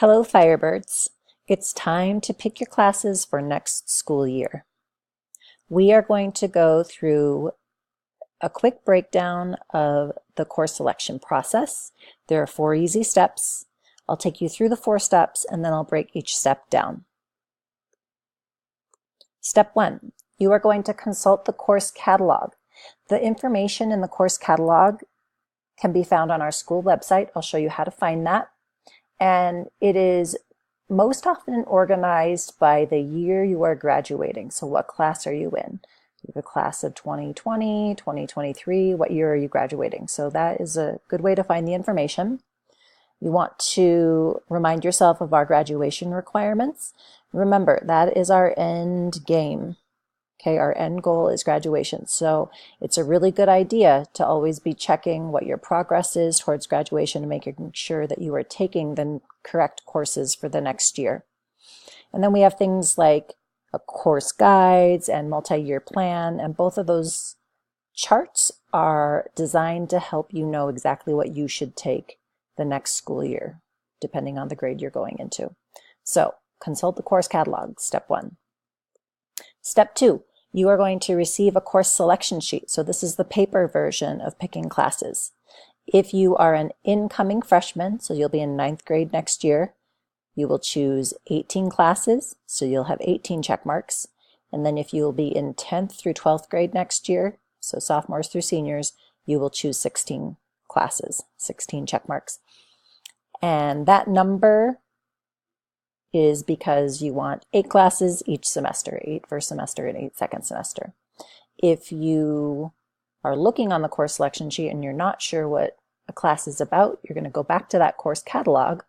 Hello, Firebirds. It's time to pick your classes for next school year. We are going to go through a quick breakdown of the course selection process. There are 4 easy steps. I'll take you through the 4 steps and then I'll break each step down. Step 1, you are going to consult the course catalog. The information in the course catalog can be found on our school website. I'll show you how to find that. And it is most often organized by the year you are graduating. So what class are you in? You have a class of 2020, 2023, what year are you graduating? So that is a good way to find the information. You want to remind yourself of our graduation requirements. Remember, that is our end game. Okay, our end goal is graduation. So it's a really good idea to always be checking what your progress is towards graduation and making sure that you are taking the correct courses for the next year. And then we have things like course guides and multi-year plan, and both of those charts are designed to help you know exactly what you should take the next school year, depending on the grade you're going into. So consult the course catalog, step 1. Step 2, you are going to receive a course selection sheet. So this is the paper version of picking classes. If you are an incoming freshman, so you'll be in 9th grade next year, you will choose 18 classes, so you'll have 18 check marks. And then if you will be in 10th through 12th grade next year, so sophomores through seniors, you will choose 16 classes, 16 check marks. And that number is because you want 8 classes each semester, 8 first semester and 8 second semester. If you are looking on the course selection sheet and you're not sure what a class is about, you're going to go back to that course catalog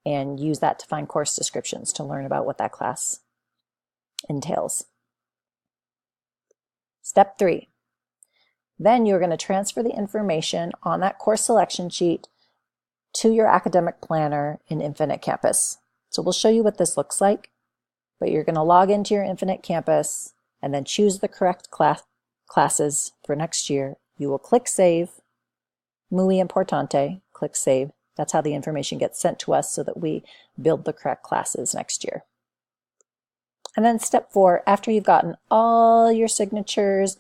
and use that to find course descriptions to learn about what that class entails. Step 3. Then you're going to transfer the information on that course selection sheet to your academic planner in Infinite Campus. So we'll show you what this looks like, but you're going to log into your Infinite Campus and then choose the correct classes for next year. You will click Save, muy importante, click Save. That's how the information gets sent to us so that we build the correct classes next year. And then step 4, after you've gotten all your signatures,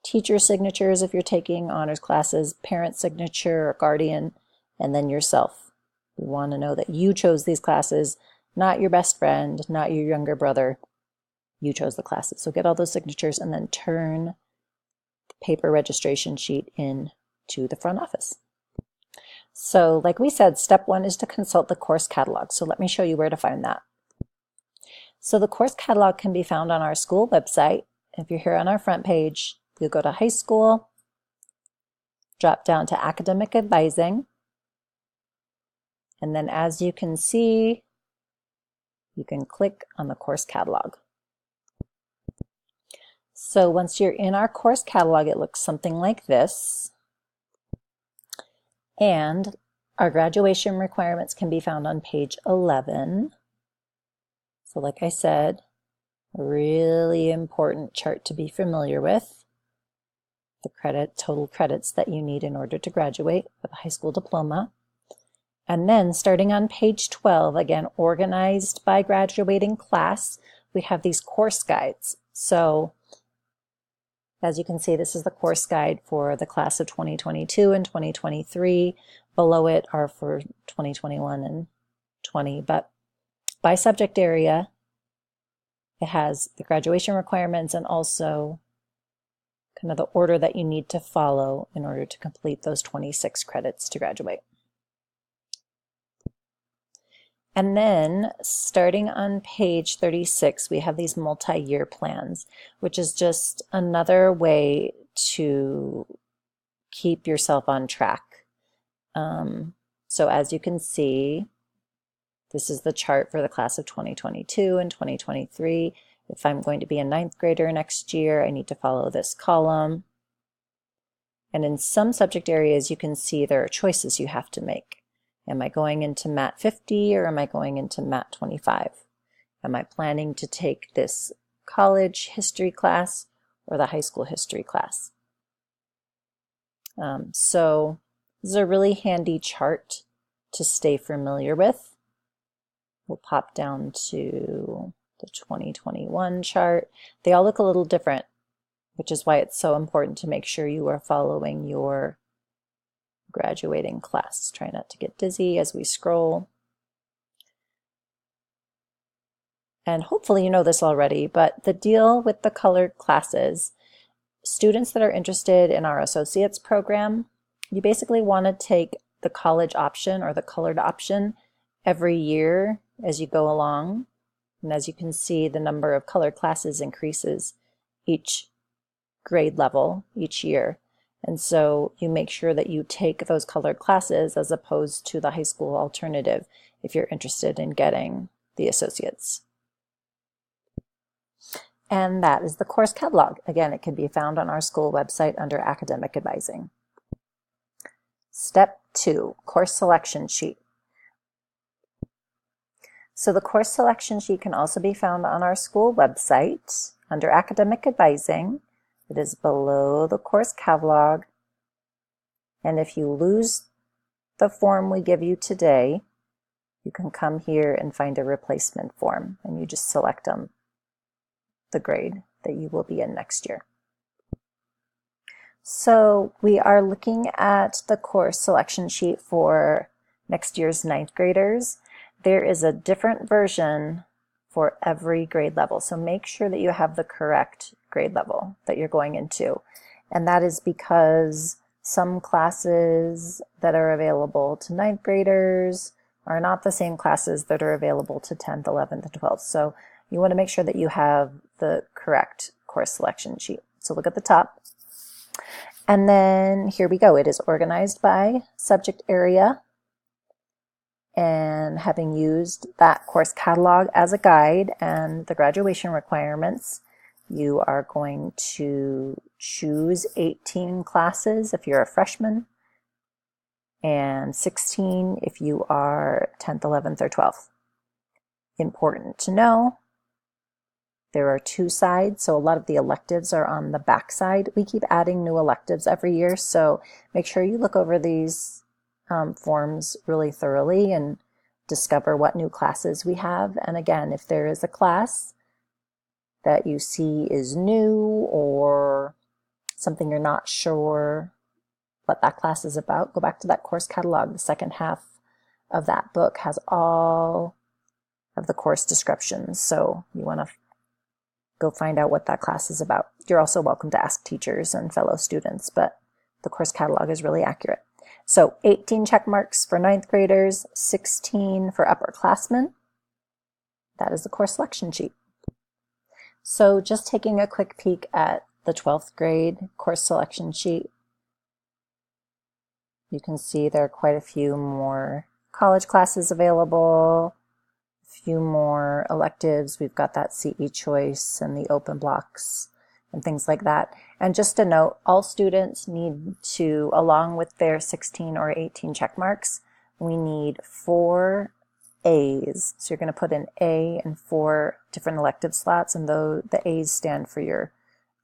teacher signatures if you're taking honors classes, parent signature or guardian, and then yourself. We want to know that you chose these classes, not your best friend, not your younger brother. You chose the classes. So get all those signatures and then turn the paper registration sheet in to the front office. So like we said, step 1 is to consult the course catalog. So let me show you where to find that. So the course catalog can be found on our school website. If you're here on our front page, you'll go to high school, drop down to academic advising. And then as you can see, you can click on the course catalog. So once you're in our course catalog, it looks something like this. And our graduation requirements can be found on page 11. So like I said, a really important chart to be familiar with. The total credits that you need in order to graduate with a high school diploma. And then starting on page 12, again, organized by graduating class, we have these course guides. So as you can see, this is the course guide for the class of 2022 and 2023. Below it are for 2021 and 20. But by subject area, it has the graduation requirements and also kind of the order that you need to follow in order to complete those 26 credits to graduate. And then starting on page 36, we have these multi-year plans, which is just another way to keep yourself on track. So as you can see, this is the chart for the class of 2022 and 2023. If I'm going to be a 9th grader next year, I need to follow this column. And in some subject areas, you can see there are choices you have to make. Am I going into Mat 50 or am I going into Mat 25? Am I planning to take this college history class or the high school history class? So this is a really handy chart to stay familiar with. We'll pop down to the 2021 chart. They all look a little different, which is why it's so important to make sure you are following your graduating class. Try not to get dizzy as we scroll. And hopefully you know this already, but the deal with the colored classes, students that are interested in our associates program, you basically want to take the college option or the colored option every year as you go along. And as you can see, the number of colored classes increases each grade level each year. And so you make sure that you take those colored classes as opposed to the high school alternative if you're interested in getting the associates. And that is the course catalog. Again, it can be found on our school website under academic advising. Step 2, course selection sheet. So the course selection sheet can also be found on our school website under academic advising. It is below the course catalog. And if you lose the form we give you today, you can come here and find a replacement form, and you just select the grade that you will be in next year. So we are looking at the course selection sheet for next year's 9th graders. There is a different version for every grade level, so make sure that you have the correct grade level that you're going into. And that is because some classes that are available to 9th graders are not the same classes that are available to 10th, 11th, and 12th. So you want to make sure that you have the correct course selection sheet. So look at the top. And then here we go. It is organized by subject area. And having used that course catalog as a guide and the graduation requirements, you are going to choose 18 classes if you're a freshman and 16 if you are 10th, 11th, or 12th. Important to know, there are 2 sides, so a lot of the electives are on the back side. We keep adding new electives every year, so make sure you look over these forms really thoroughly and discover what new classes we have. And again, if there is a class that you see is new or something you're not sure what that class is about, go back to that course catalog. The second half of that book has all of the course descriptions, so you want to go find out what that class is about. You're also welcome to ask teachers and fellow students, but the course catalog is really accurate. So 18 check marks for 9th graders, 16 for upperclassmen. That is the course selection sheet. So just taking a quick peek at the 12th grade course selection sheet, you can see there are quite a few more college classes available, a few more electives. We've got that CE choice and the open blocks and things like that. And just a note, all students need to, along with their 16 or 18 check marks, we need 4 A's. So you're going to put an A in 4 different elective slots, and though the A's stand for your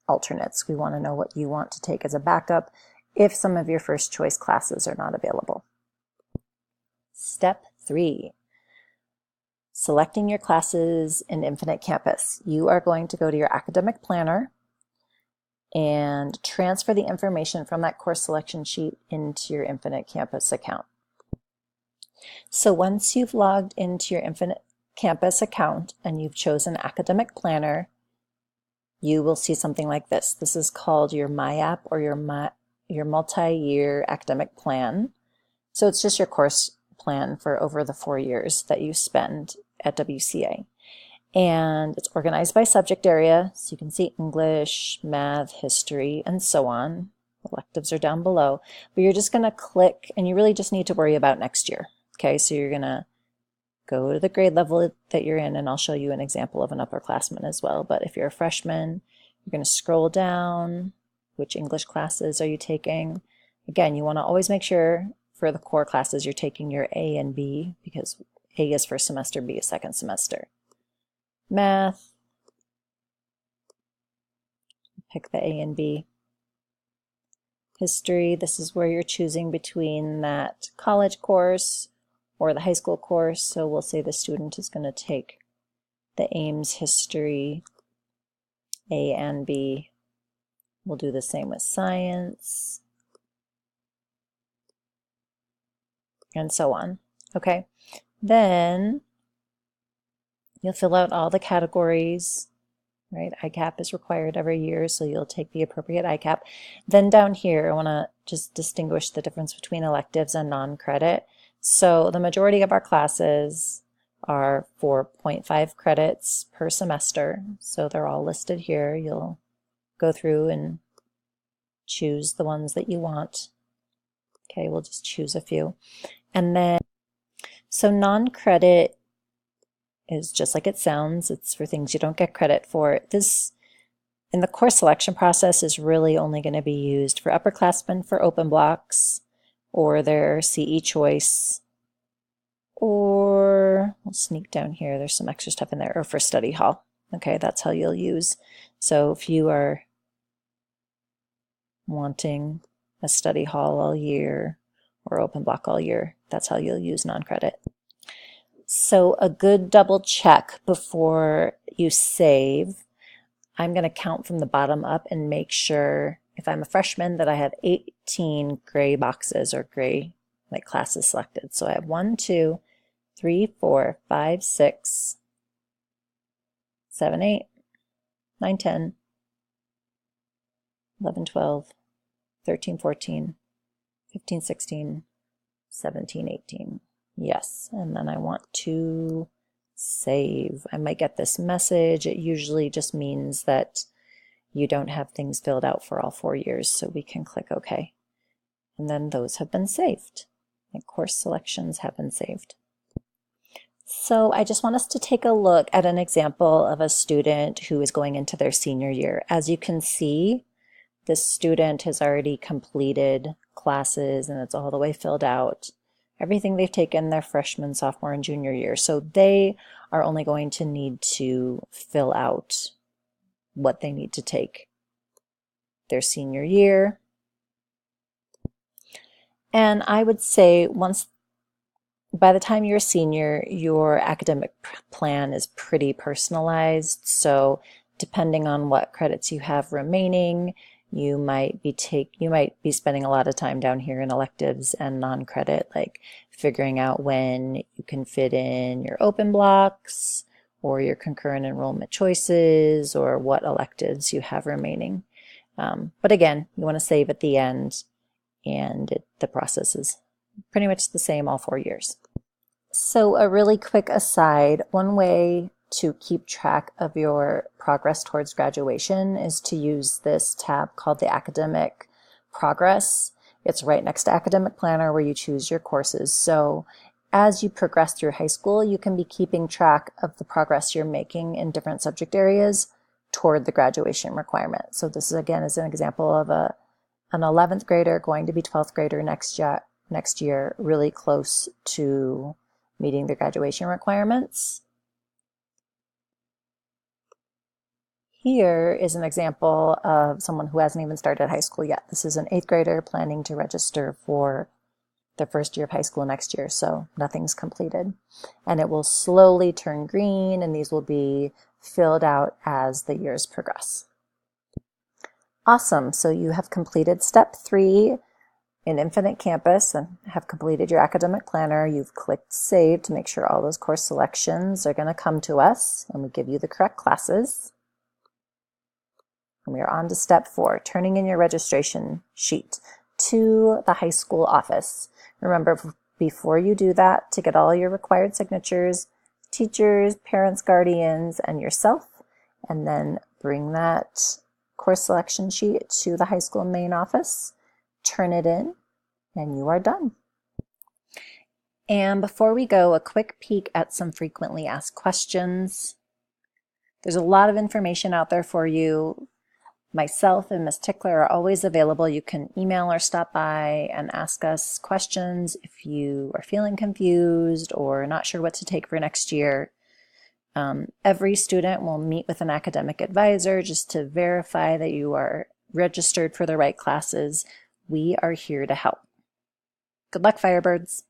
alternates. We want to know what you want to take as a backup if some of your first choice classes are not available. Step 3. Selecting your classes in Infinite Campus. You are going to go to your academic planner and transfer the information from that course selection sheet into your Infinite Campus account. So once you've logged into your Infinite Campus account and you've chosen Academic Planner, you will see something like this. This is called your MyApp or your multi-year academic plan. So it's just your course plan for over the 4 years that you spend at WCA. And it's organized by subject area, so you can see English, math, history, and so on. Electives are down below, but you're just going to click, and you really just need to worry about next year. Okay, so you're going to go to the grade level that you're in, and I'll show you an example of an upperclassman as well. But if you're a freshman, you're going to scroll down. Which English classes are you taking? Again, you want to always make sure for the core classes you're taking your A and B, because A is first semester, B is second semester. Math, pick the A and B. History, this is where you're choosing between that college course or the high school course. So we'll say the student is going to take the Ames history, A and B. We'll do the same with science, and so on. Okay, then you'll fill out all the categories, right? ICAP is required every year, so you'll take the appropriate ICAP. Then down here, I want to just distinguish the difference between electives and non-credit. So the majority of our classes are 4.5 credits per semester, so they're all listed here. You'll go through and choose the ones that you want. Okay, we'll just choose a few. And then, so non-credit is just like it sounds. It's for things you don't get credit for. This, in the course selection process, is really only going to be used for upperclassmen for open blocks or their CE choice, or we'll sneak down here. There's some extra stuff in there, or for study hall. Okay, that's how you'll use. So if you are wanting a study hall all year or open block all year, that's how you'll use non-credit. So a good double check before you save. I'm going to count from the bottom up and make sure, if I'm a freshman, that I have 18 gray boxes or gray like classes selected. So I have 1, 2, 3, 4, 5, 6, 7, 8, 9, 10, 11, 12, 13, 14, 15, 16, 17, 18. Yes, and then I want to save. I might get this message. It usually just means that you don't have things filled out for all 4 years, so we can click OK. And then those have been saved. And course selections have been saved. So I just want us to take a look at an example of a student who is going into their senior year. As you can see, this student has already completed classes and it's all the way filled out. Everything they've taken their freshman, sophomore, and junior year. So they are only going to need to fill out what they need to take their senior year. And I would say by the time you're a senior, your academic plan is pretty personalized. So depending on what credits you have remaining, you might be spending a lot of time down here in electives and non-credit, like figuring out when you can fit in your open blocks or your concurrent enrollment choices or what electives you have remaining. But again, you want to save at the end, and the process is pretty much the same all 4 years. So a really quick aside, one way to keep track of your progress towards graduation is to use this tab called the Academic Progress. It's right next to Academic Planner where you choose your courses. So as you progress through high school, you can be keeping track of the progress you're making in different subject areas toward the graduation requirement. So this is, again, is an example of an 11th grader going to be 12th grader next year, really close to meeting their graduation requirements. Here is an example of someone who hasn't even started high school yet. This is an 8th grader planning to register for their first year of high school next year, so nothing's completed. And it will slowly turn green, and these will be filled out as the years progress. Awesome, so you have completed step 3 in Infinite Campus and have completed your academic planner. You've clicked Save to make sure all those course selections are going to come to us, and we give you the correct classes. And we are on to step 4, turning in your registration sheet to the high school office. Remember, before you do that, to get all your required signatures, teachers, parents, guardians, and yourself, and then bring that course selection sheet to the high school main office, turn it in, and you are done. And before we go, a quick peek at some frequently asked questions. There's a lot of information out there for you. Myself and Ms. Tickler are always available. You can email or stop by and ask us questions if you are feeling confused or not sure what to take for next year. Every student will meet with an academic advisor just to verify that you are registered for the right classes. We are here to help. Good luck, Firebirds.